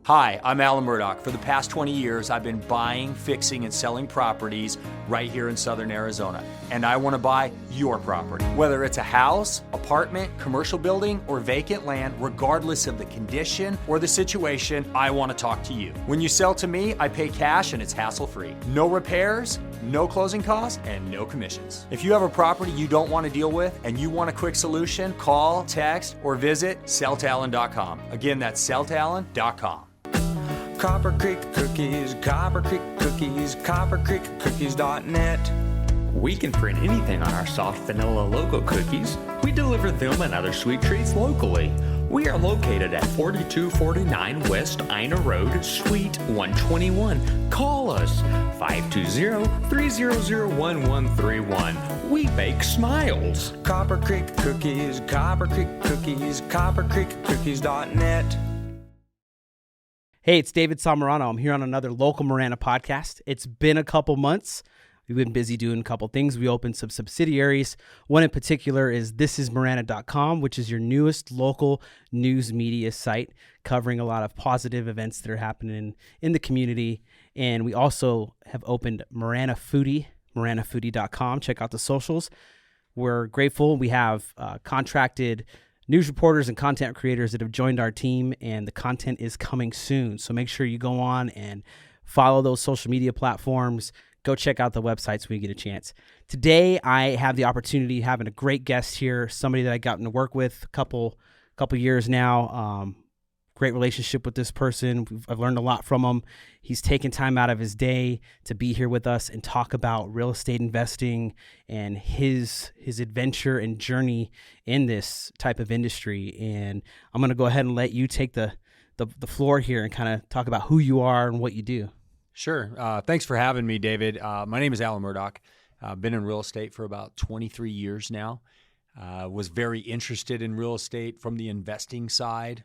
Hi, I'm Alan Murdock. For the past 20 years, I've been buying, fixing, and selling properties right here in Southern Arizona. And I want to buy your property. Whether it's a house, apartment, commercial building, or vacant land, regardless of the condition or the situation, I want to talk to you. When you sell to me, I pay cash and it's hassle-free. No repairs, no closing costs, and no commissions. If you have a property you don't want to deal with and you want a quick solution, call, text, or visit selltalon.com. Again, that's selltalon.com. Copper Creek Cookies, Copper Creek Cookies, coppercreekcookies.net. We can print anything on our soft vanilla logo cookies. We deliver them and other sweet treats locally. We are located at 4249 West Ina Road, Suite 121. Call us 520-300-1131. We bake smiles. Copper Creek Cookies, Copper Creek Cookies, coppercreekcookies.net. Hey, it's David Samarano. I'm here on another local Marana podcast. It's been a couple months. We've been busy doing a couple things. We opened some subsidiaries. One in particular is thisismarana.com, which is your newest local news media site covering a lot of positive events that are happening in the community. And we also have opened Marana Foodie, maranafoodie.com. Check out the socials. We're grateful. We have contracted news reporters and content creators that have joined our team, and the content is coming soon. So make sure you go on and follow those social media platforms. Go check out the websites when you get a chance. Today, I have the opportunity of having a great guest here, somebody that I gotten to work with a couple years now. Great relationship with this person. I've learned a lot from him. He's taken time out of his day to be here with us and talk about real estate investing and his adventure and journey in this type of industry. And I'm going to go ahead and let you take the floor here and kind of talk about who you are and what you do. Sure. Thanks for having me, David. My name is Alan Murdock. I've been in real estate for about 23 years now. Was very interested in real estate from the investing side,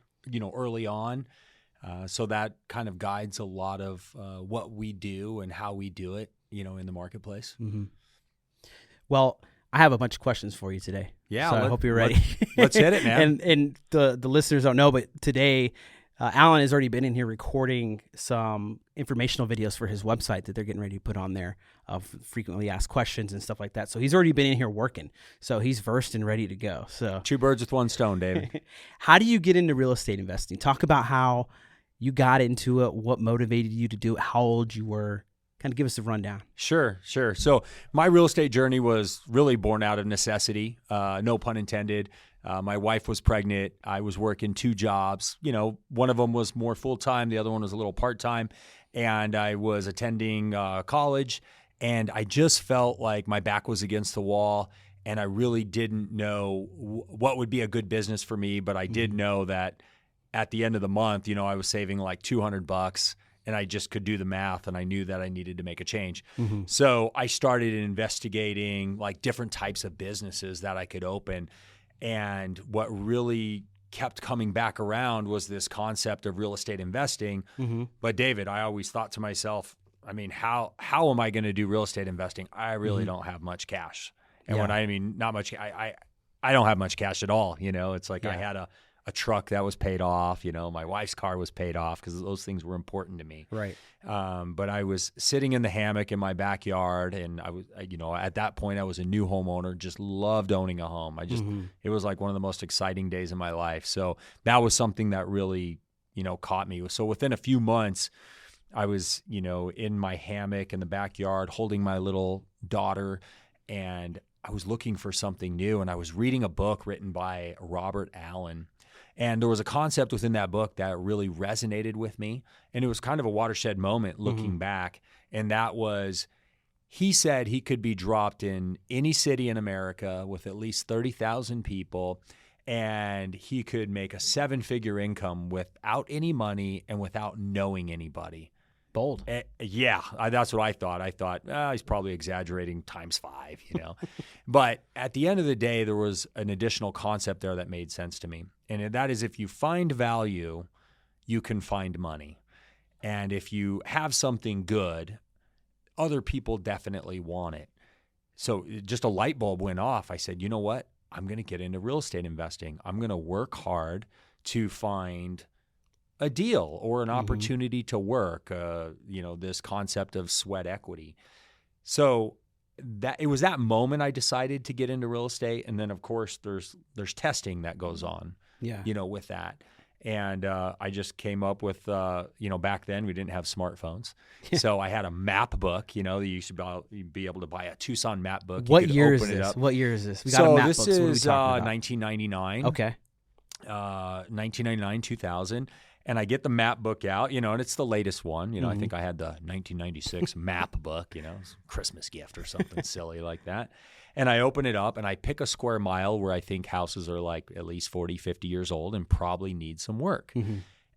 early on. So that kind of guides a lot of what we do and how we do it, in the marketplace. Mm-hmm. Well, I have a bunch of questions for you today. Yeah. So I hope you're ready. Let's hit it, man. and the listeners don't know, but today, Alan has already been in here recording some informational videos for his website that they're getting ready to put on there of frequently asked questions and stuff like that. So he's already been in here working. So he's versed and ready to go. So two birds with one stone, David. How do you get into real estate investing? Talk about how you got into it, what motivated you to do it, how old you were. Kind of give us a rundown. Sure. So my real estate journey was really born out of necessity, no pun intended. My wife was pregnant. I was working two jobs. One of them was more full-time. The other one was a little part-time. And I was attending college. And I just felt like my back was against the wall. And I really didn't know what would be a good business for me. But I did know that at the end of the month, I was saving like $200. And I just could do the math, and I knew that I needed to make a change. Mm-hmm. So I started investigating like different types of businesses that I could open. And what really kept coming back around was this concept of real estate investing. Mm-hmm. But David, I always thought to myself, how am I going to do real estate investing? I really don't have much cash. And when I mean not much, I don't have much cash at all. It's like I had a truck that was paid off. My wife's car was paid off because those things were important to me. Right. But I was sitting in the hammock in my backyard, and I was, at that point I was a new homeowner, just loved owning a home. It was like one of the most exciting days of my life. So that was something that really, caught me. So within a few months, I was, in my hammock in the backyard holding my little daughter, and I was looking for something new. And I was reading a book written by Robert Allen. And there was a concept within that book that really resonated with me. And it was kind of a watershed moment looking back. And that was, he said he could be dropped in any city in America with at least 30,000 people, and he could make a 7-figure income without any money and without knowing anybody. Bold. That's what I thought. I thought, he's probably exaggerating times 5, But at the end of the day, there was an additional concept there that made sense to me. And that is, if you find value, you can find money. And if you have something good, other people definitely want it. So just a light bulb went off. I said, you know what? I'm going to get into real estate investing. I'm going to work hard to find a deal or an opportunity to work, this concept of sweat equity. So that it was that moment I decided to get into real estate. And then of course there's testing that goes on, with that. And I just came up with, back then we didn't have smartphones. So I had a map book, you used to be able to buy a Tucson map book. What year is this? What year is this? We got a map book. So this is 1999. Okay. 1999, 2000. And I get the map book out, and it's the latest one. I think I had the 1996 map book, it's a Christmas gift or something silly like that. And I open it up and I pick a square mile where I think houses are like at least 40, 50 years old and probably need some work.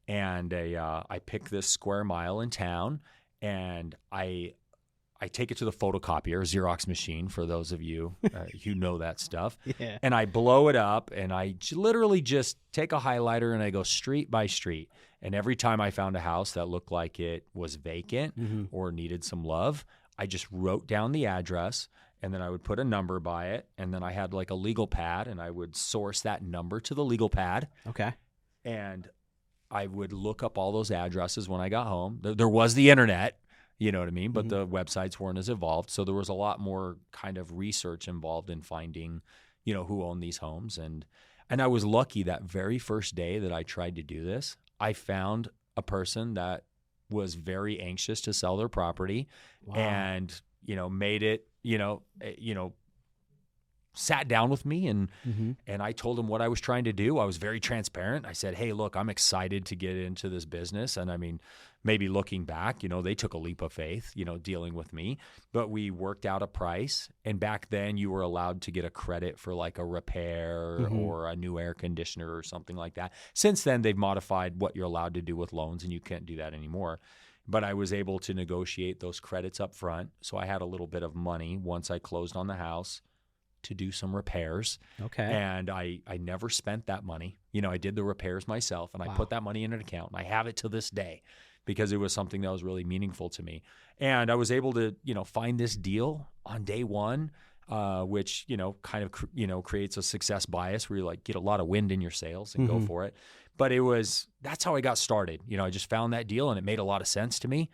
And I pick this square mile in town and I take it to the photocopier, Xerox machine, for those of you who know that stuff. Yeah. And I blow it up and I literally just take a highlighter and I go street by street. And every time I found a house that looked like it was vacant or needed some love, I just wrote down the address and then I would put a number by it. And then I had like a legal pad and I would source that number to the legal pad. Okay. And I would look up all those addresses when I got home. There was the internet. You know what I mean? But the websites weren't as evolved. So there was a lot more kind of research involved in finding, who owned these homes. And I was lucky that very first day that I tried to do this, I found a person that was very anxious to sell their property and, made it, sat down with me and I told him what I was trying to do. I was very transparent. I said, hey, look, I'm excited to get into this business. And I mean, maybe looking back, they took a leap of faith, dealing with me, but we worked out a price. And back then you were allowed to get a credit for like a repair or a new air conditioner or something like that. Since then, they've modified what you're allowed to do with loans and you can't do that anymore. But I was able to negotiate those credits up front. So I had a little bit of money once I closed on the house to do some repairs. Okay. And I never spent that money. I did the repairs myself and I put that money in an account and I have it to this day because it was something that was really meaningful to me. And I was able to, find this deal on day one, which, kind of, creates a success bias where you like get a lot of wind in your sails and go for it. But that's how I got started. I just found that deal and it made a lot of sense to me.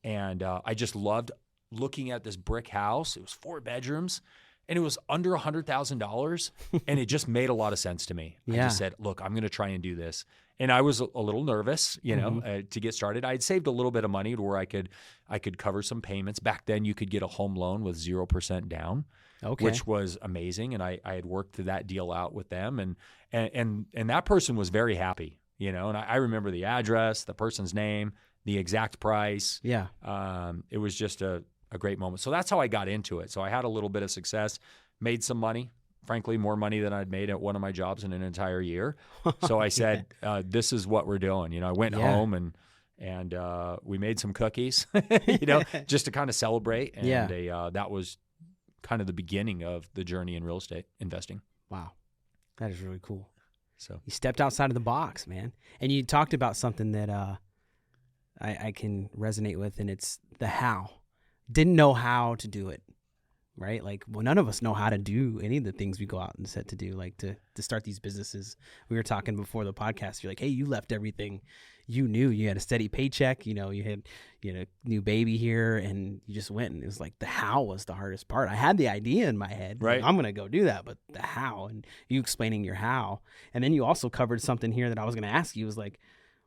And I just loved looking at this brick house. It was 4 bedrooms. And it was under $100,000, and it just made a lot of sense to me. I just said, look, I'm going to try and do this. And I was a little nervous, to get started. I had saved a little bit of money to where I could cover some payments. Back then, you could get a home loan with 0% down, which was amazing. And I had worked that deal out with them, and that person was very happy, And I remember the address, the person's name, the exact price. Yeah. It was just a great moment. So that's how I got into it. So I had a little bit of success, made some money, frankly, more money than I'd made at one of my jobs in an entire year. So I said, this is what we're doing. I went home and we made some cookies, just to kind of celebrate. And that was kind of the beginning of the journey in real estate investing. Wow. That is really cool. So you stepped outside of the box, man. And you talked about something that I can resonate with, and it's the how. Didn't know how to do it, right? Like, well, none of us know how to do any of the things we go out and set to do, like to start these businesses. We were talking before the podcast. You're like, hey, you left everything you knew. You had a steady paycheck. You had a new baby here, and you just went. And it was like the how was the hardest part. I had the idea in my head. Right. Like, I'm going to go do that, but the how, and you explaining your how. And then you also covered something here that I was going to ask you was like,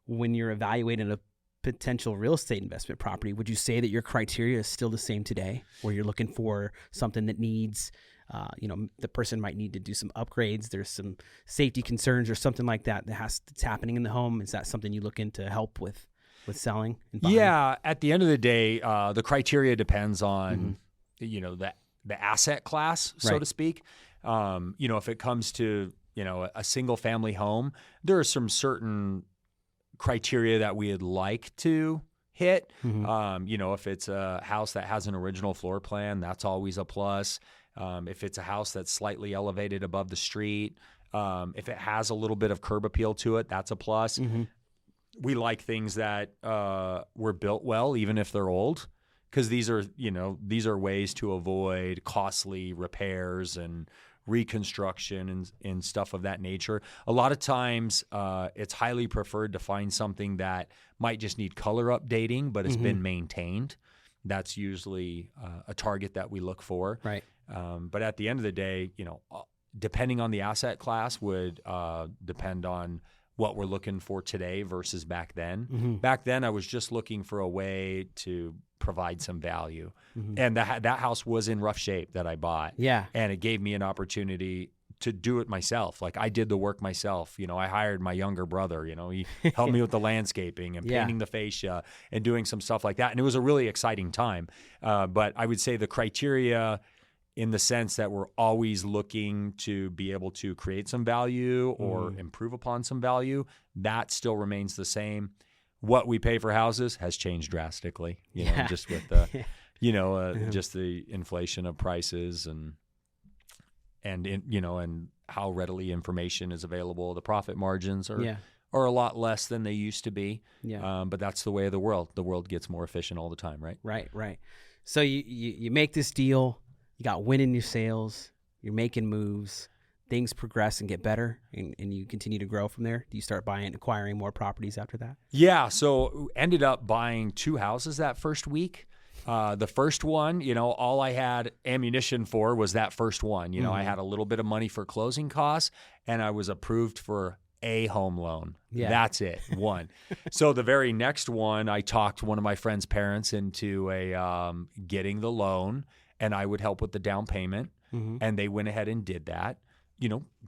when you're evaluating a potential real estate investment property, would you say that your criteria is still the same today, where you're looking for something that needs, the person might need to do some upgrades, there's some safety concerns or something like that's happening in the home? Is that something you look into help with selling and buying? Yeah, at the end of the day, the criteria depends on, the asset class, so to speak. If it comes to, a single family home, there are some certain criteria that we would like to hit. If it's a house that has an original floor plan, that's always a plus. If it's a house that's slightly elevated above the street, if it has a little bit of curb appeal to it, that's a plus. We like things that were built well, even if they're old, because these are ways to avoid costly repairs and reconstruction and stuff of that nature. A lot of times it's highly preferred to find something that might just need color updating, but it's been maintained. That's usually a target that we look for. Right. But at the end of the day, depending on the asset class would depend on what we're looking for today versus back then. Back then, I was just looking for a way to provide some value. And that house was in rough shape that I bought. Yeah. And it gave me an opportunity to do it myself. Like I did the work myself. I hired my younger brother, he helped me with the landscaping and painting the fascia and doing some stuff like that. And it was a really exciting time. But I would say the criteria in the sense that we're always looking to be able to create some value or improve upon some value, that still remains the same. What we pay for houses has changed drastically, just with the, just the inflation of prices and how readily information is available. The profit margins are a lot less than they used to be. Yeah. But that's the way of the world. The world gets more efficient all the time, right? Right. So you make this deal, you got wind in your sails, you're making moves, things progress and get better, and you continue to grow from there. Do you start acquiring more properties after that? Yeah. So ended up buying 2 houses that first week. The first one, all I had ammunition for was that first one. I had a little bit of money for closing costs, and I was approved for a home loan. Yeah. That's it. One. So the very next one, I talked one of my friend's parents into getting the loan, and I would help with the down payment. And they went ahead and did that.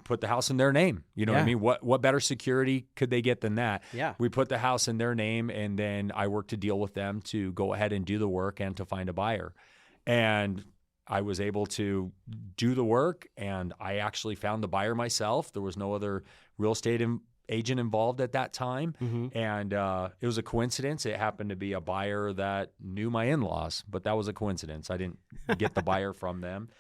Put the house in their name. What I mean? What better security could they get than that? Yeah. We put the house in their name, and then I worked to deal with them to go ahead and do the work and to find a buyer. And I was able to do the work, and I actually found the buyer myself. There was no other real estate agent involved at that time. And it was a coincidence. It happened to be a buyer that knew my in-laws, but that was a coincidence. I didn't get the buyer from them.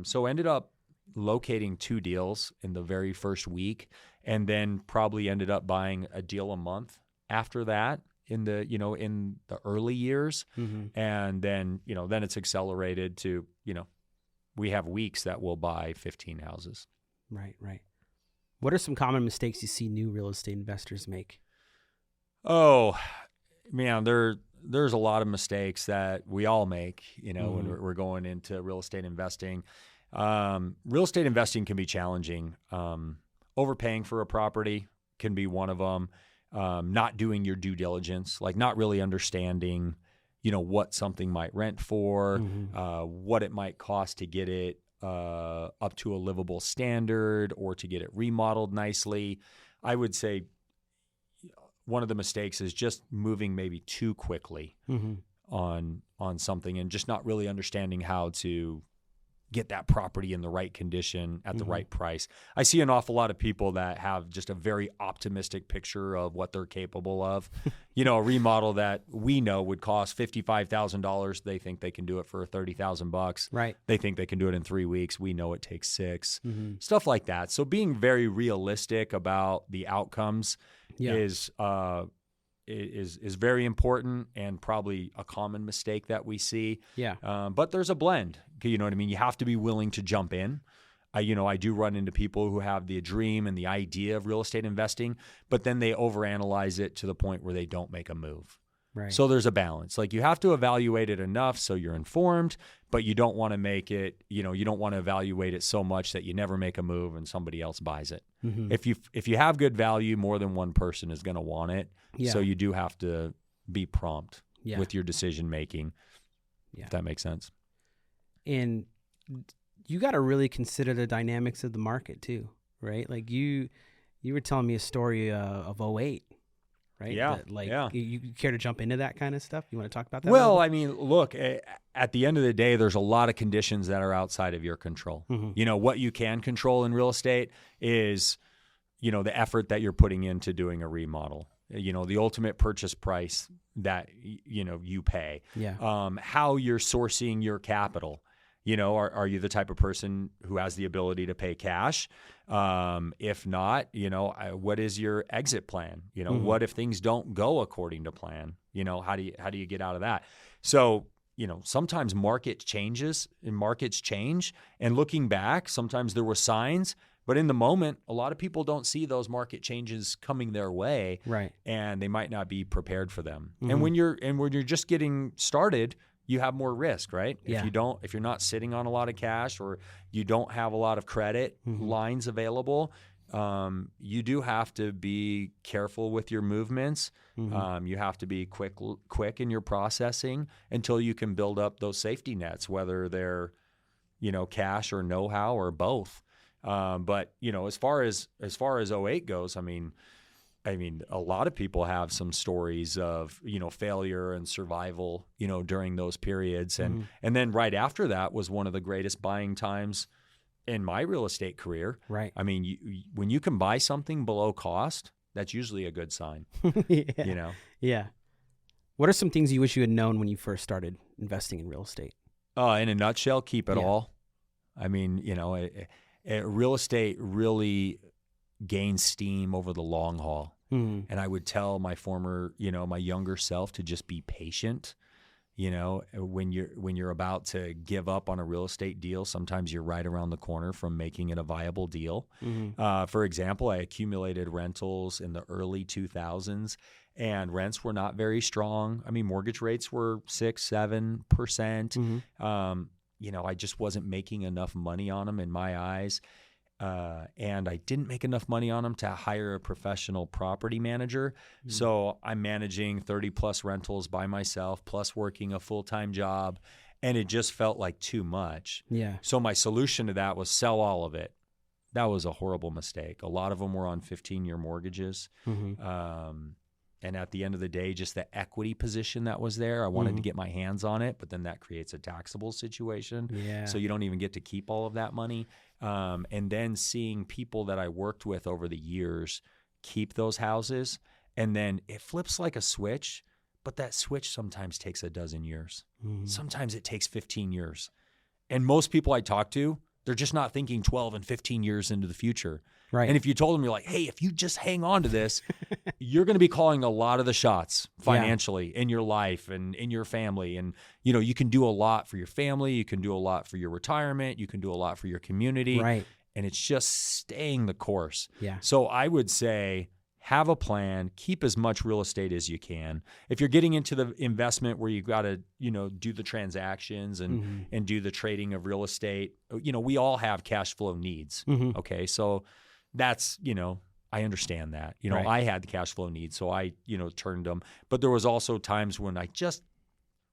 So ended up locating 2 deals in the very first week, and then probably ended up buying a deal a month after that in the early years. And then then it's accelerated to we have weeks that we'll buy 15 houses. Right. What are some common mistakes you see new real estate investors make? Oh man, there's a lot of mistakes that we all make when we're going into real estate investing. Real estate investing can be challenging. Overpaying for a property can be one of them. Not doing your due diligence, like not really understanding, what something might rent for, what it might cost to get it up to a livable standard or to get it remodeled nicely. I would say one of the mistakes is just moving maybe too quickly on something and just not really understanding how to get that property in the right condition at the right price. I see an awful lot of people that have just a very optimistic picture of what they're capable of. A remodel that we know would cost $55,000. They think they can do it for $30,000. Right. They think they can do it in 3 weeks. We know it takes 6. Stuff like that. So being very realistic about the outcomes is very important and probably a common mistake that we see. Yeah. But there's a blend. You know what I mean? You have to be willing to jump in. I do run into people who have the dream and the idea of real estate investing, but then they overanalyze it to the point where they don't make a move. Right. So there's a balance. Like you have to evaluate it enough so you're informed, but you don't want to make it, you don't want to evaluate it so much that you never make a move and somebody else buys it. If you have good value, more than one person is going to want it. Yeah. So you do have to be prompt with your decision making, if that makes sense. And you got to really consider the dynamics of the market too, right? Like you were telling me a story of 08. Right? Yeah. You care to jump into that kind of stuff? You want to talk about that? Well, I mean, look, at the end of the day, there's a lot of conditions that are outside of your control. What you can control in real estate is, the effort that you're putting into doing a remodel, the ultimate purchase price that, you pay, how you're sourcing your capital. Are you the type of person who has the ability to pay cash? If not, what is your exit plan? What if things don't go according to plan? How do you get out of that? So, sometimes markets change, and looking back, sometimes there were signs, but in the moment, a lot of people don't see those market changes coming their way, Right. and they might not be prepared for them. Mm-hmm. And when you're just getting started, you have more risk, right? Yeah. If you're not sitting on a lot of cash or you don't have a lot of credit lines available, you do have to be careful with your movements. You have to be quick in your processing until you can build up those safety nets, whether they're, cash or know-how or both. But as far as 08 goes, I mean, a lot of people have some stories of, failure and survival, during those periods. And then right after that was one of the greatest buying times in my real estate career. Right. I mean, when you can buy something below cost, that's usually a good sign. Yeah. Yeah. What are some things you wish you had known when you first started investing in real estate? In a nutshell, keep it Yeah. all. I mean, real estate really gains steam over the long haul. Mm-hmm. And I would tell my my younger self to just be patient. When you're about to give up on a real estate deal, sometimes you're right around the corner from making it a viable deal. Mm-hmm. For example, I accumulated rentals in the early 2000s, and rents were not very strong. I mean, mortgage rates were 6-7%. Mm-hmm. I just wasn't making enough money on them in my eyes. And I didn't make enough money on them to hire a professional property manager. Mm-hmm. So I'm managing 30 plus rentals by myself, plus working a full-time job. And it just felt like too much. Yeah. So my solution to that was sell all of it. That was a horrible mistake. A lot of them were on 15-year mortgages. Mm-hmm. And at the end of the day, just the equity position that was there, I wanted to get my hands on it, but then that creates a taxable situation. Yeah. So you don't even get to keep all of that money. And then seeing people that I worked with over the years keep those houses, and then it flips like a switch, but that switch sometimes takes a dozen years. Mm-hmm. Sometimes it takes 15 years. And most people I talk to, they're just not thinking 12 and 15 years into the future. Right. And if you told them, you're like, hey, if you just hang on to this, you're going to be calling a lot of the shots financially in your life and in your family. And, you can do a lot for your family. You can do a lot for your retirement. You can do a lot for your community. Right. And it's just staying the course. Yeah. So I would say have a plan, keep as much real estate as you can. If you're getting into the investment where you got to, do the transactions and do the trading of real estate, we all have cash flow needs. Mm-hmm. Okay. So that's, I understand that. Right. I had the cash flow needs, so I, turned them. But there was also times when I just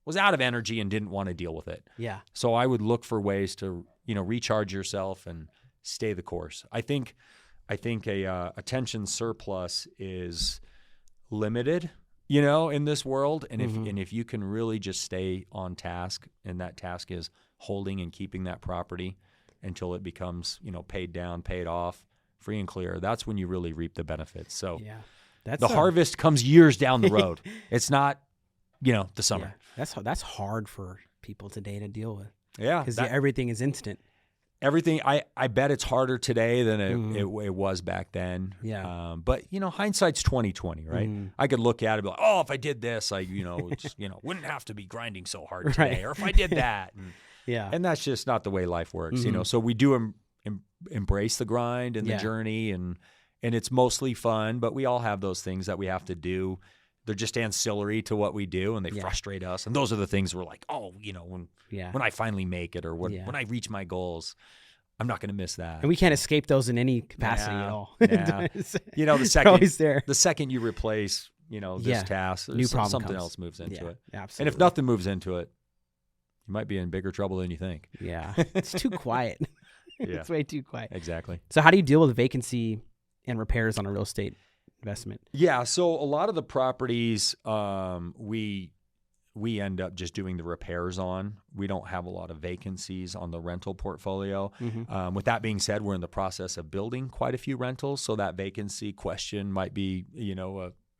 was out of energy and didn't want to deal with it. Yeah. So I would look for ways to, recharge yourself and stay the course. I think a attention surplus is limited, in this world. And if you can really just stay on task, and that task is holding and keeping that property until it becomes, paid down, paid off, free and clear, that's when you really reap the benefits. So yeah. the harvest comes years down the road. It's not, the summer. Yeah. That's hard for people today to deal with. Yeah. Because everything is instant. Everything, I bet it's harder today than it was back then. Yeah. But hindsight's 20/20, right? I could look at it and be like, oh, if I did this, I wouldn't have to be grinding so hard today. Right. Or if I did that, Yeah. and that's just not the way life works. So we do embrace the grind and the journey, and it's mostly fun. But we all have those things that we have to do. They're just ancillary to what we do, and they frustrate us. And those are the things we're like, oh, when I finally make it, or when I reach my goals, I'm not going to miss that. And we can't escape those in any capacity at all. Yeah. They're the second always there. The second you replace, this task, New problem something comes. else moves into it. Absolutely. And if nothing moves into it, you might be in bigger trouble than you think. Yeah. It's too quiet. Yeah. It's way too quiet. Exactly. So how do you deal with vacancy and repairs on a real estate investment? Yeah. So a lot of the properties we end up just doing the repairs on. We don't have a lot of vacancies on the rental portfolio. With that being said, we're in the process of building quite a few rentals. So that vacancy question might be,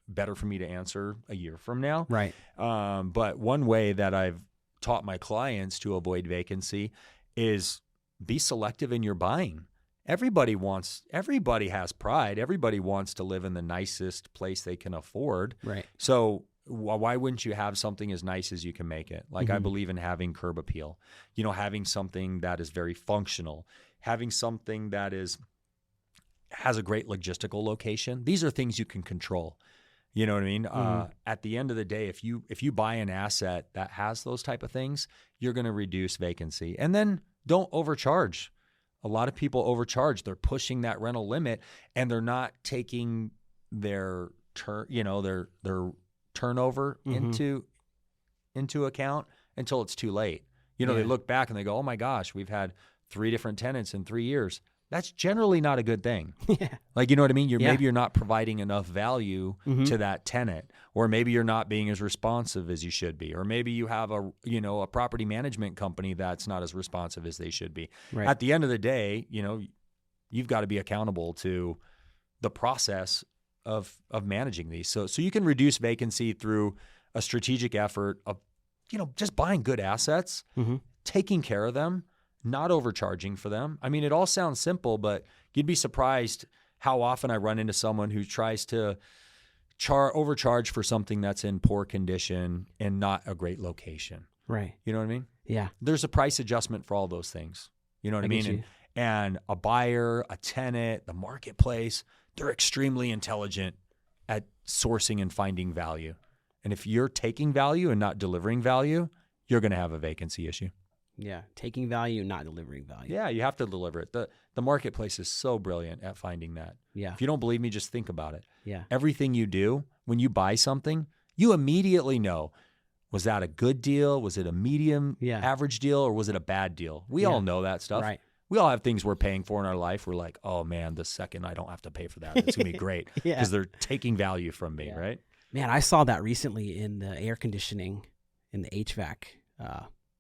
better for me to answer a year from now. Right. But one way that I've taught my clients to avoid vacancy is be selective in your buying. Everybody has pride. Everybody wants to live in the nicest place they can afford. Right. So why wouldn't you have something as nice as you can make it? Like I believe in having curb appeal, having something that is very functional, having something that has a great logistical location. These are things you can control. You know what I mean? At the end of the day, if you buy an asset that has those type of things, you're going to reduce vacancy. And then don't overcharge. A lot of people overcharge. They're pushing that rental limit, and they're not taking their their turnover into account until it's too late. They look back and they go, "Oh my gosh, we've had 3 different tenants in 3 years." That's generally not a good thing. Yeah. Like, you know what I mean? Maybe you're not providing enough value to that tenant, or maybe you're not being as responsive as you should be, or maybe you have a property management company that's not as responsive as they should be. Right. At the end of the day, you've got to be accountable to the process of managing these. So you can reduce vacancy through a strategic effort of, just buying good assets, taking care of them, not overcharging for them. I mean, it all sounds simple, but you'd be surprised how often I run into someone who tries to overcharge for something that's in poor condition and not a great location. Right. You know what I mean? Yeah. There's a price adjustment for all those things. You know what I mean? And a buyer, a tenant, the marketplace, they're extremely intelligent at sourcing and finding value. And if you're taking value and not delivering value, you're going to have a vacancy issue. Yeah, taking value, not delivering value. Yeah, you have to deliver it. The marketplace is so brilliant at finding that. Yeah. If you don't believe me, just think about it. Yeah. Everything you do, when you buy something, you immediately know, was that a good deal? Was it a medium average deal? Or was it a bad deal? We all know that stuff. Right. We all have things we're paying for in our life. We're like, oh man, the second I don't have to pay for that, it's going to be great. Because they're taking value from me, right? Man, I saw that recently in the air conditioning, in the HVAC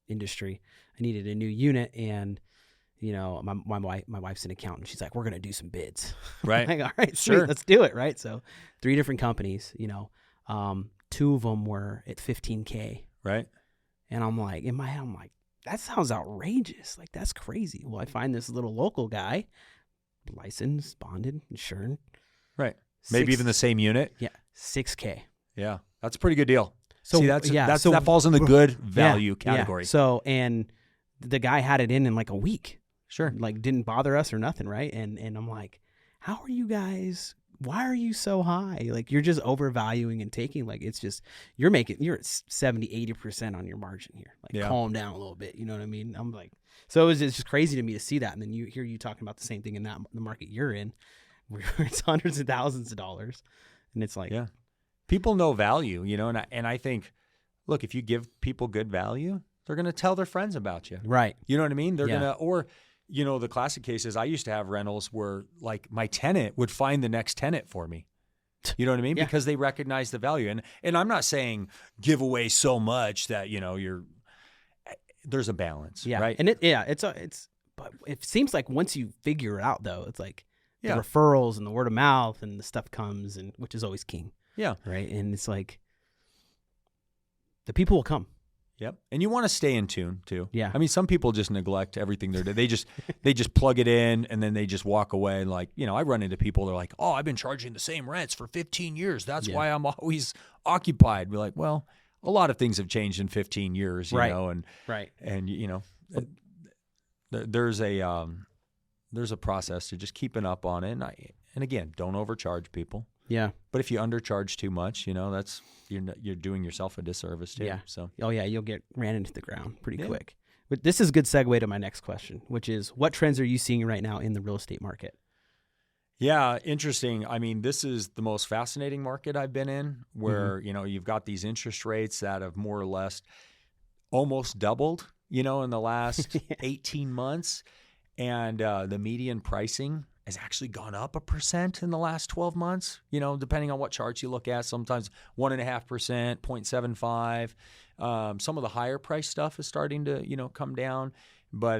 industry. I needed a new unit, and my wife's an accountant. She's like, "We're gonna do some bids." Right. I'm like, all right, sure, sweet, let's do it. Right. So 3 different companies. 2 of them were at $15K. Right. And I'm like, in my head, I'm like, that sounds outrageous. Like, that's crazy. Well, I find this little local guy, licensed, bonded, insured. Right. Maybe even the same unit. Yeah. $6K. Yeah. That's a pretty good deal. So see, that falls in the good value category. Yeah. So, and the guy had it in like a week. Sure. Like, didn't bother us or nothing, right? And I'm like, how are you guys? Why are you so high? Like, you're just overvaluing and taking, like, it's just, you're at 70, 80% on your margin here. Like, calm down a little bit. You know what I mean? I'm like, so it's just crazy to me to see that. And then you hear you talking about the same thing in the market you're in, where it's hundreds of thousands of dollars. And it's like, people know value, and I think, look, if you give people good value, they're going to tell their friends about you. Right. You know what I mean? They're going to, or, the classic case is I used to have rentals where, like, my tenant would find the next tenant for me. You know what I mean? Because they recognize the value. And I'm not saying give away so much that, there's a balance, right? And but it seems like once you figure it out, though, it's like the Yeah. referrals and the word of mouth and the stuff comes, and which is always king. Yeah. Right. And it's like the people will come. Yep. And you want to stay in tune too. Yeah. I mean, some people just neglect everything they're doing. They just plug it in and then they just walk away. Like, I run into people, they're like, oh, I've been charging the same rents for 15 years. That's why I'm always occupied. We're like, well, a lot of things have changed in 15 years, you know, and there's a process to just keeping up on it. And again, don't overcharge people. Yeah. But if you undercharge too much, that's you're doing yourself a disservice too. Yeah. So. Oh yeah, you'll get ran into the ground pretty quick. But this is a good segue to my next question, which is, what trends are you seeing right now in the real estate market? Yeah, interesting. I mean, this is the most fascinating market I've been in, where you've got these interest rates that have more or less almost doubled, in the last 18 months, and the median pricing has actually gone up 1% in the last 12 months, depending on what charts you look at, sometimes 1.5%, 0.75. Some of the higher price stuff is starting to, come down. But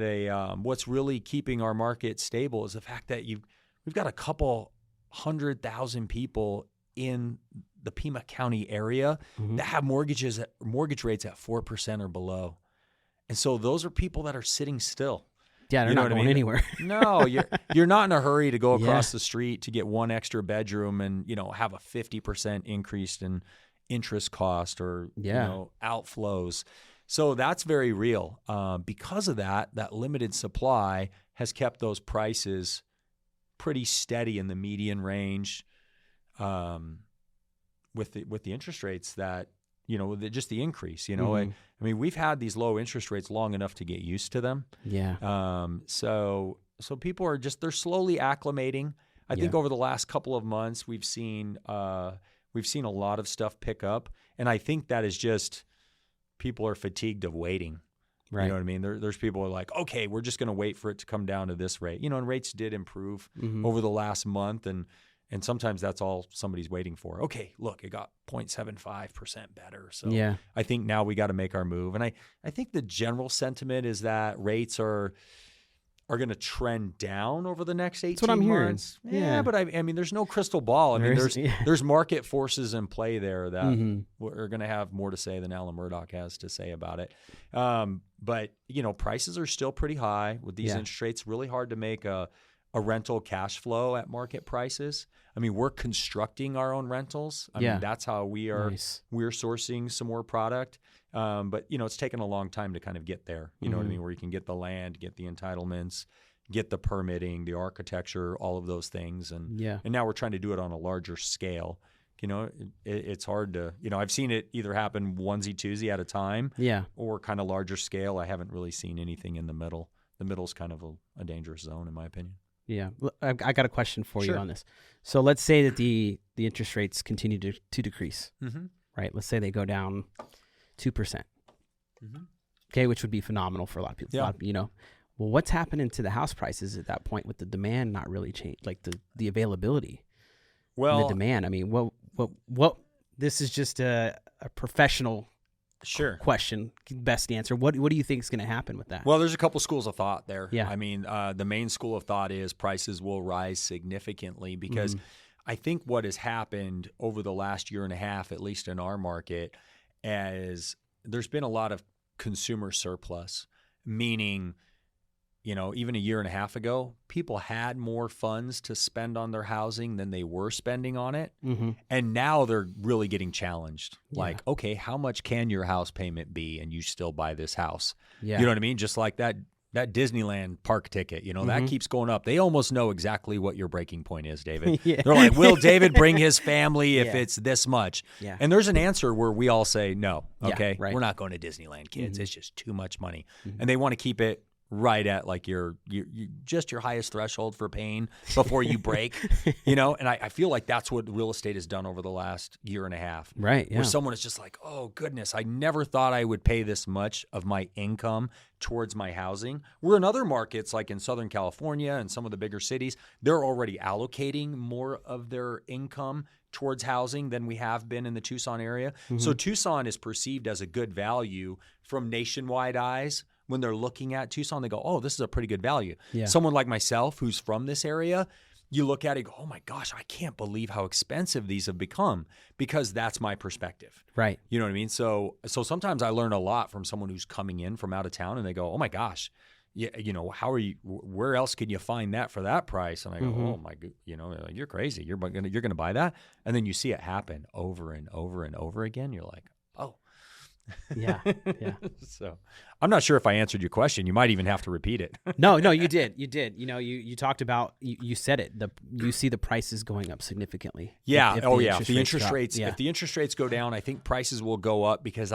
what's really keeping our market stable is the fact that we've got a couple 100,000 people in the Pima County area that have mortgage rates at 4% or below. And so those are people that are sitting still. Yeah, they're not going anywhere. No, you're not in a hurry to go across the street to get one extra bedroom and have a 50% increase in interest cost or Yeah. outflows. So that's very real. Because of that limited supply has kept those prices pretty steady in the median range. With the interest rates that, just the increase, I mean, we've had these low interest rates long enough to get used to them. Yeah. So people are they're slowly acclimating. I think over the last couple of months, we've seen a lot of stuff pick up. And I think that is just people are fatigued of waiting. Right. You know what I mean? There's people who are like, okay, we're just going to wait for it to come down to this rate. And rates did improve over the last month. And sometimes that's all somebody's waiting for. Okay, look, it got 0.75% better. So Yeah. I think now we got to make our move. And I think the general sentiment is that rates are going to trend down over the next 18 That's what I'm hearing. months. Yeah. But I mean, there's no crystal ball. I mean, there's market forces in play there that are going to have more to say than Alan Murdock has to say about it. But, prices are still pretty high with these interest rates. Really hard to make a rental cash flow at market prices. I mean, we're constructing our own rentals. I mean, that's how we are. Nice. We're sourcing some more product. But, it's taken a long time to kind of get there. You know what I mean? Where you can get the land, get the entitlements, get the permitting, the architecture, all of those things. And now we're trying to do it on a larger scale. It's hard to, I've seen it either happen onesie, twosie at a time or kind of larger scale. I haven't really seen anything in the middle. The middle's kind of a dangerous zone, in my opinion. Yeah. I got a question for you on this. So let's say that the interest rates continue to decrease, right? Let's say they go down 2%. Okay, which would be phenomenal for a lot of people. Yeah. Well, what's happening to the house prices at that point with the demand not really change, like the availability? Well, and the demand. I mean, what? This is just a professional question. Best answer. What do you think is going to happen with that? Well, there's a couple schools of thought there. Yeah. I mean, the main school of thought is prices will rise significantly because I think what has happened over the last year and a half, at least in our market, is there's been a lot of consumer surplus, meaning, even a year and a half ago, people had more funds to spend on their housing than they were spending on it. And now they're really getting challenged. Like, okay, how much can your house payment be and you still buy this house? Yeah. You know what I mean? Just like that Disneyland park ticket, that keeps going up. They almost know exactly what your breaking point is, David. They're like, will David bring his family if it's this much? Yeah. And there's an answer where we all say, no, okay, right. We're not going to Disneyland, kids. It's just too much money. And they want to keep it right at like your just your highest threshold for pain before you break, And I feel like that's what real estate has done over the last year and a half. Right. Yeah. Where someone is just like, oh goodness, I never thought I would pay this much of my income towards my housing. We're in other markets like in Southern California and some of the bigger cities, they're already allocating more of their income towards housing than we have been in the Tucson area. So Tucson is perceived as a good value from nationwide eyes. When they're looking at Tucson, they go, oh, this is a pretty good value. Yeah. Someone like myself who's from this area, you look at it and go, oh my gosh, I can't believe how expensive these have become, because that's my perspective. Right. You know what I mean? So sometimes I learn a lot from someone who's coming in from out of town and they go, oh my gosh, yeah, how are you, where else can you find that for that price? And I go, oh my, you're crazy. You're going to buy that. And then you see it happen over and over and over again. You're like, oh. Yeah. So I'm not sure if I answered your question. You might even have to repeat it. No, you did. You talked about, you said it, you see the prices going up significantly. Yeah. If the interest rates go down, I think prices will go up because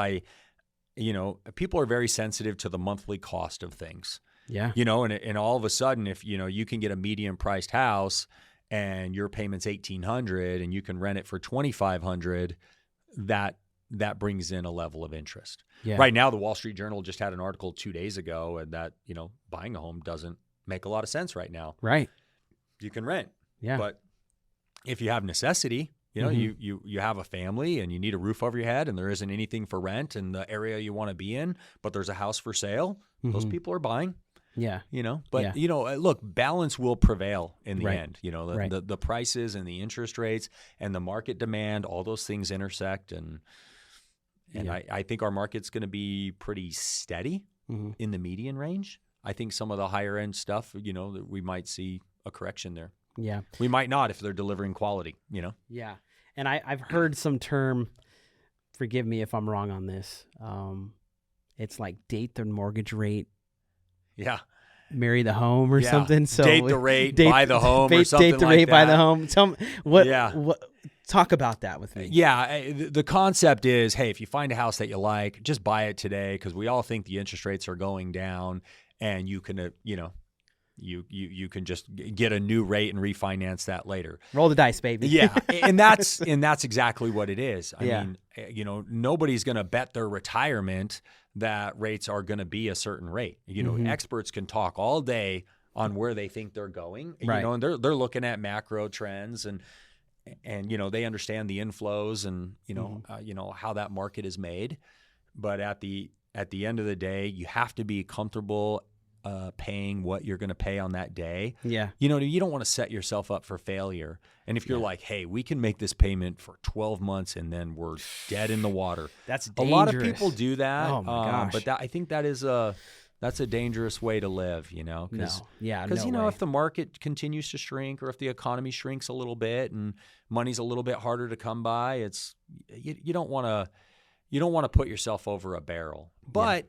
people are very sensitive to the monthly cost of things. Yeah. And all of a sudden, if, you can get a medium priced house and your payment's $1,800 and you can rent it for $2,500, that brings in a level of interest. Yeah. Right now, the Wall Street Journal just had an article 2 days ago and that, buying a home doesn't make a lot of sense right now. Right. You can rent. Yeah. But if you have necessity, you have a family and you need a roof over your head and there isn't anything for rent in the area you want to be in, but there's a house for sale, those people are buying. Yeah. But look, balance will prevail in the end. The prices and the interest rates and the market demand, all those things intersect, and I think our market's going to be pretty steady in the median range. I think some of the higher end stuff, that we might see a correction there. Yeah. We might not if they're delivering quality, Yeah. And I've heard some term forgive me if I'm wrong on this. It's like date the mortgage rate, Yeah. marry the home or Yeah. something. So Date the rate, buy the home or something date the like rate, buy the that. home. Tell me what. Yeah. Talk about that with me. Yeah, the concept is, hey, if you find a house that you like, just buy it today, because we all think the interest rates are going down, and you can, you can just get a new rate and refinance that later. Roll the dice, baby. Yeah, and that's exactly what it is. I Yeah. mean, nobody's going to bet their retirement that rates are going to be a certain rate. Experts can talk all day on where they think they're going. Right. And they're looking at macro trends and they understand the inflows and how that market is made. But at the end of the day, you have to be comfortable paying what you're going to pay on that day. Yeah. You don't want to set yourself up for failure. And if you're like, hey, we can make this payment for 12 months and then we're dead in the water. That's A dangerous. lot of people do that. Oh my gosh. But I think that's a dangerous way to live, No. Because Yeah. No way. if the market continues to shrink or if the economy shrinks a little bit and money's a little bit harder to come by, you don't want to put yourself over a barrel. But,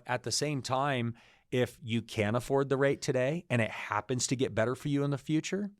at the same time, if you can afford the rate today and it happens to get better for you in the future,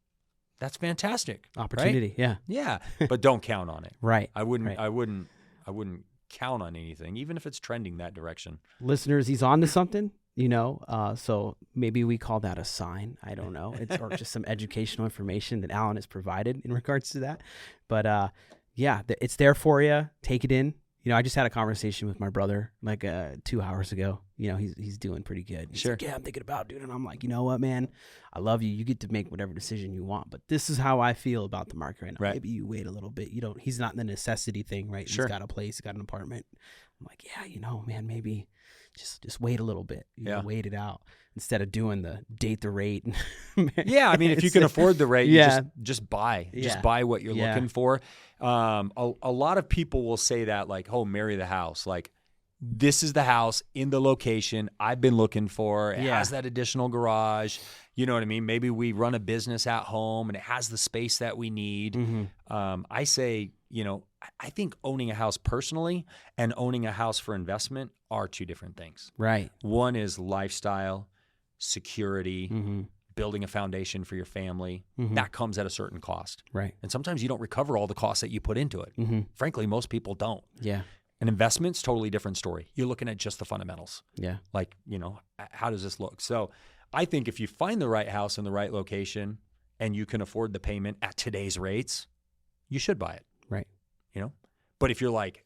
that's fantastic. Opportunity. Right? Yeah. Yeah, but don't count on it. Right. I wouldn't Right. I wouldn't count on anything, even if it's trending that direction. Listeners, he's on to something, so maybe we call that a sign. I don't know. It's or just some educational information that Alan has provided in regards to that. But it's there for you. Take it in. I just had a conversation with my brother like 2 hours ago. He's doing pretty good. He's Sure. like, yeah, I'm thinking about doing it. And I'm like, you know what, man? I love you. You get to make whatever decision you want. But this is how I feel about the market right now. Right. Maybe you wait a little bit. He's not in the necessity thing, right? Sure. He's got a place, he's got an apartment. I'm like, yeah, man, maybe just wait a little bit. Wait it out instead of doing the date the rate. Yeah, I mean, if you can afford the rate, Yeah. you just buy. Yeah. Just buy what you're Yeah. looking for. A lot of people will say that, like, oh, marry the house. Like, this is the house in the location I've been looking for. It Yeah. has that additional garage. You know what I mean? Maybe we run a business at home and it has the space that we need. Mm-hmm. I say, I think owning a house personally and owning a house for investment are two different things. Right. One is lifestyle, security, Mm-hmm. building a foundation for your family. Mhm. That comes at a certain cost. Right. And sometimes you don't recover all the costs that you put into it. Mm-hmm. Frankly, most people don't. Yeah. An investment's totally different story. You're looking at just the fundamentals. Yeah. Like, how does this look? So I think if you find the right house in the right location and you can afford the payment at today's rates, you should buy it. Right. But if you're like,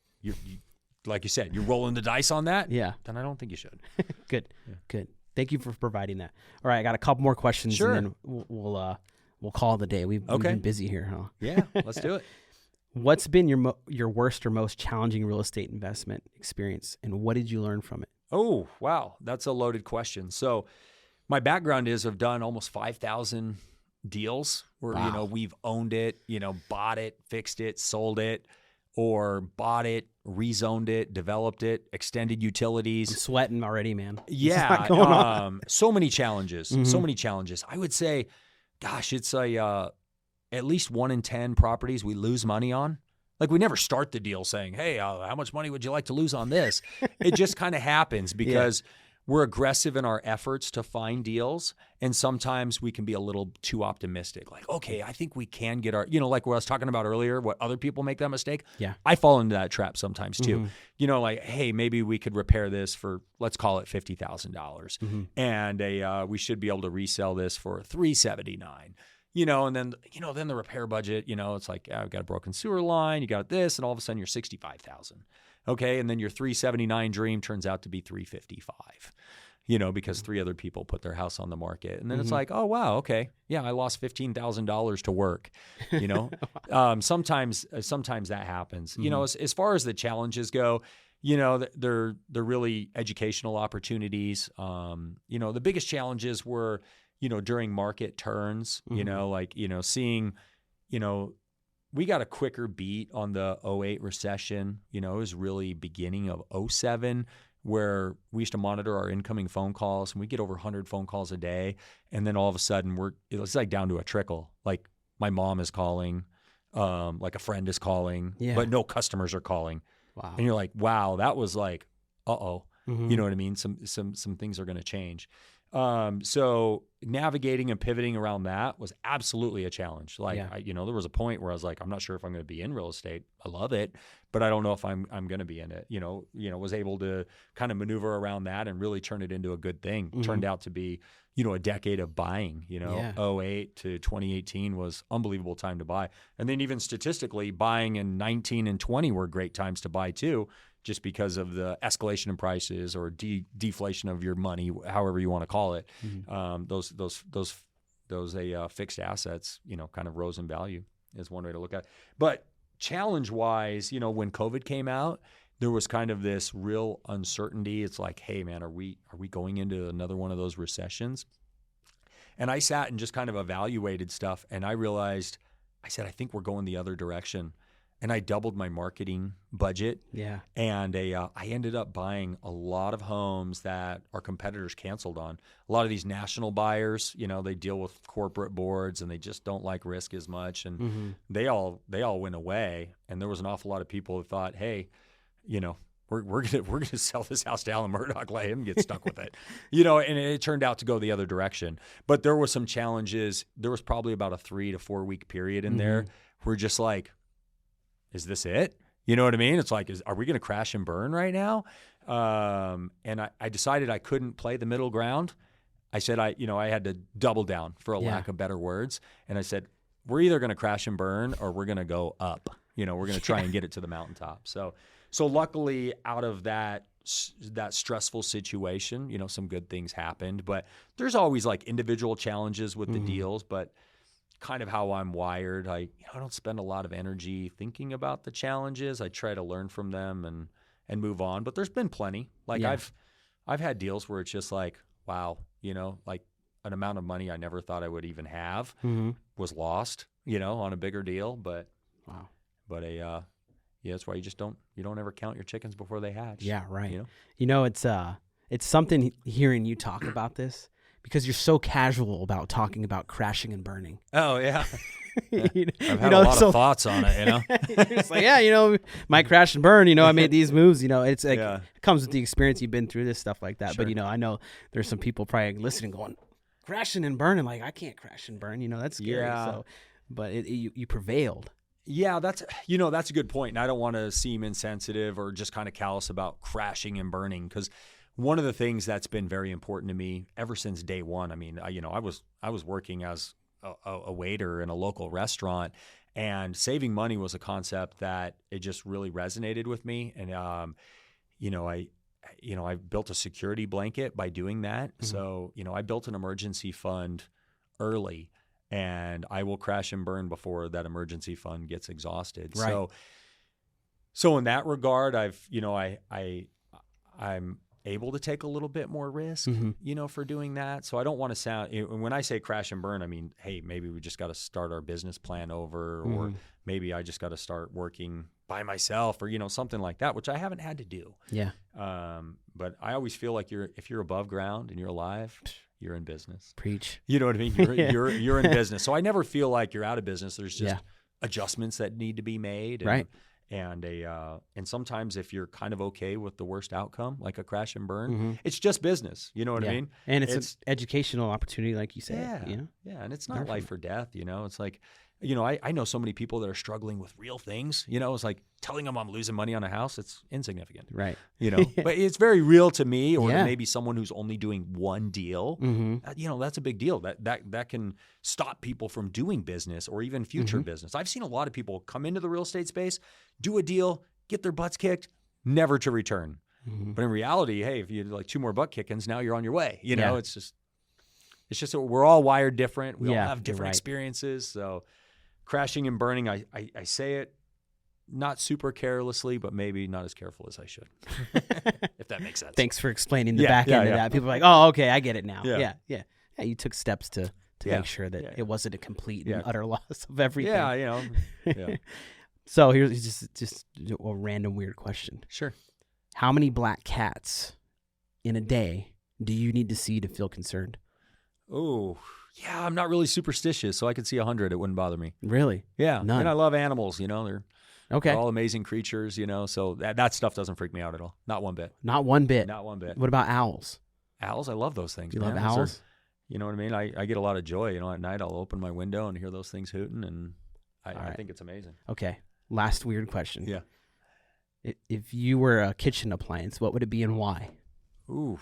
like you said, you're rolling the dice on that, Yeah. then I don't think you should. Good. Good. Thank you for providing that. All right, I got a couple more questions, Sure. and then we'll call it a day. We've Okay. been busy here, huh? Yeah, let's do it. What's been your worst or most challenging real estate investment experience, and what did you learn from it? Oh, wow. That's a loaded question. So my background is I've done almost 5,000 deals where, Wow. we've owned it, bought it, fixed it, sold it, or bought it, rezoned it, developed it, extended I'm utilities. sweating already, man. There's a Yeah. lot going on. So many challenges. So Mhm. many challenges. I would say, gosh, it's at least 1 in 10 properties we lose money on. Like, we never start the deal saying, hey, how much money would you like to lose on this? It just kind of happens because we're aggressive in our efforts to find deals. And sometimes we can be a little too optimistic. Like, okay, I think we can get our, like what I was talking about earlier, what other people make that mistake. Yeah. I fall into that trap sometimes too. Mhm. Like, hey, maybe we could repair this for, let's call it $50,000. Mhm. And we should be able to resell this for $379. And then the repair budget, it's like, I've got a broken sewer line, you got this, and all of a sudden you're $65,000. Okay. And then your $379 dream turns out to be $355, because 3 other people put their house on the market. And then it's like, oh, wow. Okay. Yeah. I lost $15,000 to work, sometimes that happens, as far as the challenges go, they're really educational opportunities. The biggest challenges were, during market turns, seeing, we got a quicker beat on the 2008 recession. It was really beginning of 2007 where we used to monitor our incoming phone calls, and we get over 100 phone calls a day. And then all of a sudden it's like down to a trickle. Like, my mom is calling, like a friend is calling, Yeah. but no customers are calling. Wow. And you're like, wow, that was like, uh-oh. Mhm. You know what I mean? Some things are going to change. So navigating and pivoting around that was absolutely a challenge. Like, Yeah. there was a point where I was like, I'm not sure if I'm going to be in real estate. I love it, but I don't know if I'm going to be in it. Was able to kind of maneuver around that and really turn it into a good thing. Mhm. Turned out to be, a decade of buying. Yeah. 08 to 2018 was unbelievable time to buy. And then even statistically, buying in 19 and 20 were great times to buy too, just because of the escalation in prices or deflation of your money, however you want to call it. Mhm. Those fixed assets, kind of rose in value is one way to look at it. But challenge-wise, when COVID came out, there was kind of this real uncertainty. It's like, hey, man, are we going into another one of those recessions? And I sat and just kind of evaluated stuff, and I realized, I said, I think we're going the other direction. And I doubled my marketing budget. Yeah. And I ended up buying a lot of homes that our competitors canceled on. A lot of these national buyers, they deal with corporate boards and they just don't like risk as much. And Mhm. they all went away. And there was an awful lot of people who thought, hey, we're gonna sell this house to Alan Murdock, let him get stuck with it, and it turned out to go the other direction. But there were some challenges. There was probably about a 3 to 4 week period in there where just like, is this it? You know what I mean? It's like, are we going to crash and burn right now? And I decided I couldn't play the middle ground. I said, I had to double down, for a lack of better words. And I said, we're either going to crash and burn or we're going to go up. We're going to try and get it to the mountaintop. So luckily out of that stressful situation, some good things happened. But there's always like individual challenges with the deals, but kind of how I'm wired. I don't spend a lot of energy thinking about the challenges. I try to learn from them and move on. But there's been plenty. Like I've had deals where it's just like, wow, like an amount of money I never thought I would even have was lost, on a bigger deal. But Wow. But that's why you don't ever count your chickens before they hatch. Yeah, right. It's something hearing you talk about this, because you're so casual about talking about crashing and burning. Oh yeah. I've had a lot of thoughts on it, It's like, might crash and burn, I made these moves, it's like, it comes with the experience, you've been through this stuff like that. Sure. But, I know there's some people probably listening going, crashing and burning, like, I can't crash and burn, that's scary. Yeah. So, but you prevailed. Yeah, that's a good point. And I don't want to seem insensitive or just kind of callous about crashing and burning, because one of the things that's been very important to me ever since day one, I mean, I was working as a waiter in a local restaurant, and saving money was a concept that it just really resonated with me. And, I built a security blanket by doing that. Mm-hmm. So, I built an emergency fund early, and I will crash and burn before that emergency fund gets exhausted. Right. So in that regard, I'm able to take a little bit more risk, for doing that. So I don't want to sound, when I say crash and burn, I mean, hey, maybe we just got to start our business plan over, or maybe I just got to start working by myself, or, something like that, which I haven't had to do. Yeah. But I always feel like if you're above ground and you're alive, you're in business. Preach. You know what I mean? You're in business. So I never feel like you're out of business. There's just Yeah. adjustments that need to be made. Right. And sometimes if you're kind of okay with the worst outcome, like a crash and burn, it's just business. You know what I mean? And it's an educational opportunity, like you said. Yeah. And it's not life or death. It's like, I know so many people that are struggling with real things. It's like telling them I'm losing money on a house. It's insignificant. Right. But it's very real to me, or Yeah. to maybe someone who's only doing one deal. That's a big deal. That can stop people from doing business or even future business. I've seen a lot of people come into the real estate space, do a deal, get their butts kicked, never to return. But in reality, hey, if you do like 2 more butt kickings, now you're on your way. It's just that we're all wired different. We all have different experiences. So crashing and burning, I say it not super carelessly, but maybe not as careful as I should, if that makes sense. Thanks for explaining the back end of that. People are like, oh, okay, I get it now. Yeah. Yeah. You took steps to make sure that it wasn't a complete and utter loss of everything. Yeah. So here's just a random weird question. Sure. How many black cats in a day do you need to see to feel concerned? Oh, yeah, I'm not really superstitious, so I could see 100. It wouldn't bother me. Really? Yeah. None. And I love animals, they're Okay. They're all amazing creatures, so that stuff doesn't freak me out at all. Not one bit. Not one bit. Not one bit. What about owls? Owls, I love those things. You man. love owls? You know what I mean? I get a lot of joy. At night I'll open my window and hear those things hooting, and I think it's amazing. Okay. Last weird question. Yeah. If you were a kitchen appliance, what would it be and why? Ooh.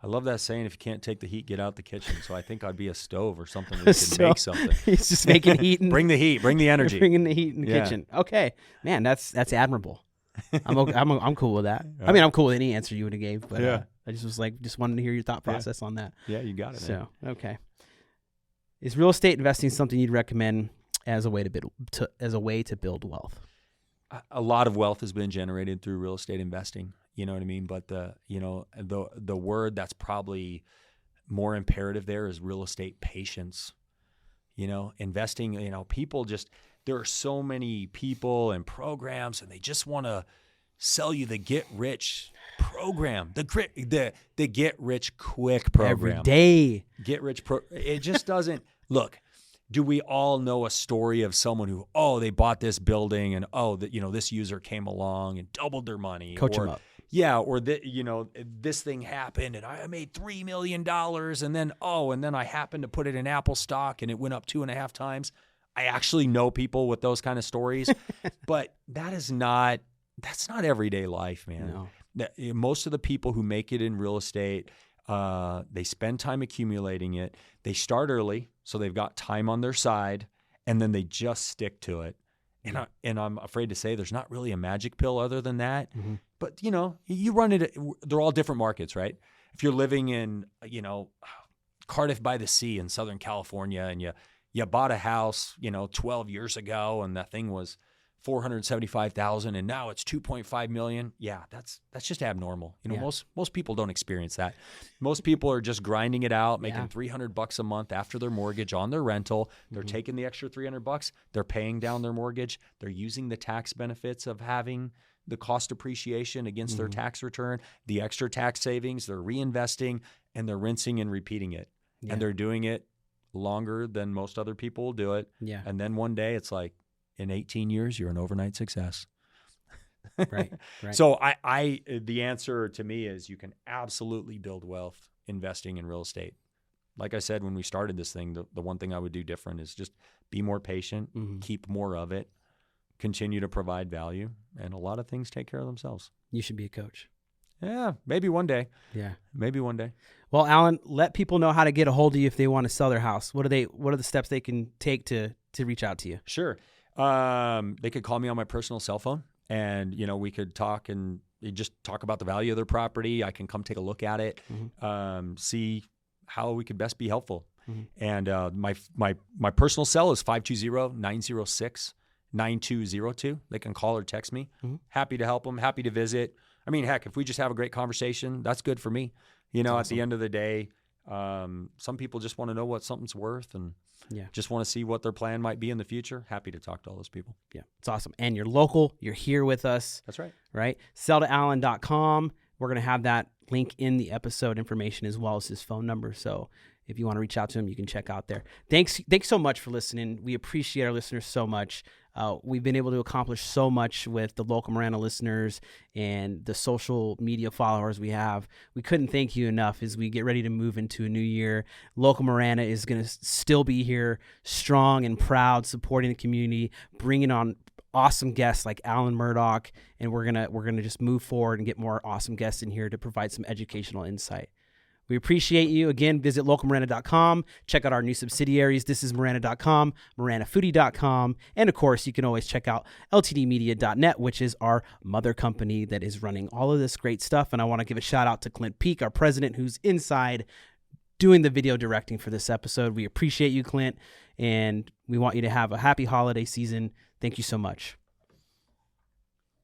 I love that saying, if you can't take the heat, get out the kitchen. So I think I'd be a stove or something where you can make something. He's just making heat. Bring the heat. Bring the energy. Bringing the heat in the kitchen. Okay. Man, that's admirable. I'm cool with that. I mean, I'm cool with any answer you would have gave, but I just wanted to hear your thought process on that. Yeah, you got it. So, okay. Is real estate investing something you'd recommend as a way to build wealth? A lot of wealth has been generated through real estate investing. You know what I mean? But the word that's probably more imperative there is real estate patience. Investing, people there are so many people and programs, and they just want to sell you the get rich program, the get rich quick program. Every day. It just doesn't look. Do we all know a story of someone who, they bought this building and this user came along and doubled their money? Coach them up. Yeah, or this thing happened and I made $3 million and then I happened to put it in Apple stock and it went up 2.5 times. I actually know people with those kind of stories, but that's not everyday life, man. No. Most of the people who make it in real estate, they spend time accumulating it. They start early, so they've got time on their side, and then they just stick to it. And I'm afraid to say there's not really a magic pill other than that. Mm-hmm. But, you run it. They're all different markets, right? If you're living in, Cardiff by the Sea in Southern California, and you bought a house, 12 years ago, and that thing was $475,000, and now it's $2.5 million. Yeah, that's just abnormal. Most people don't experience that. Most people are just grinding it out, making $300 a month after their mortgage on their rental. They're taking the extra $300. They're paying down their mortgage. They're using the tax benefits of having the cost appreciation against their tax return, the extra tax savings. They're reinvesting, and they're rinsing and repeating it. Yeah. And they're doing it longer than most other people will do it. Yeah. And then one day it's like, in 18 years, you're an overnight success. Right. So the answer to me is you can absolutely build wealth investing in real estate. Like I said, when we started this thing, the one thing I would do different is just be more patient, keep more of it, continue to provide value, and a lot of things take care of themselves. You should be a coach. Yeah, maybe one day. Yeah. Maybe one day. Well, Alan, let people know how to get a hold of you if they want to sell their house. What are the steps they can take to reach out to you? Sure. They could call me on my personal cell phone, and we could talk and just talk about the value of their property. I can come take a look at it, see how we could best be helpful. And my personal cell is 520-906-9202. They can call or text me. Happy to help them. Happy to visit. I mean, heck, if we just have a great conversation, that's good for me. That's awesome. At the end of the day, some people just want to know what something's worth and just want to see what their plan might be in the future. Happy to talk to all those people. Yeah, it's awesome. And you're local. You're here with us. That's right. Right? selltoalan.com. We're going to have that link in the episode information as well as his phone number. So if you want to reach out to him, you can check out there. Thanks so much for listening. We appreciate our listeners so much. We've been able to accomplish so much with the local Marana listeners and the social media followers we have. We couldn't thank you enough as we get ready to move into a new year. Local Marana is going to still be here, strong and proud, supporting the community, bringing on awesome guests like Alan Murdock, and we're gonna just move forward and get more awesome guests in here to provide some educational insight. We appreciate you. Again, visit localmarana.com. Check out our new subsidiaries. This is marana.com, maranafoodie.com. And, of course, you can always check out ltdmedia.net, which is our mother company that is running all of this great stuff. And I want to give a shout-out to Clint Peak, our president, who's inside doing the video directing for this episode. We appreciate you, Clint, and we want you to have a happy holiday season. Thank you so much.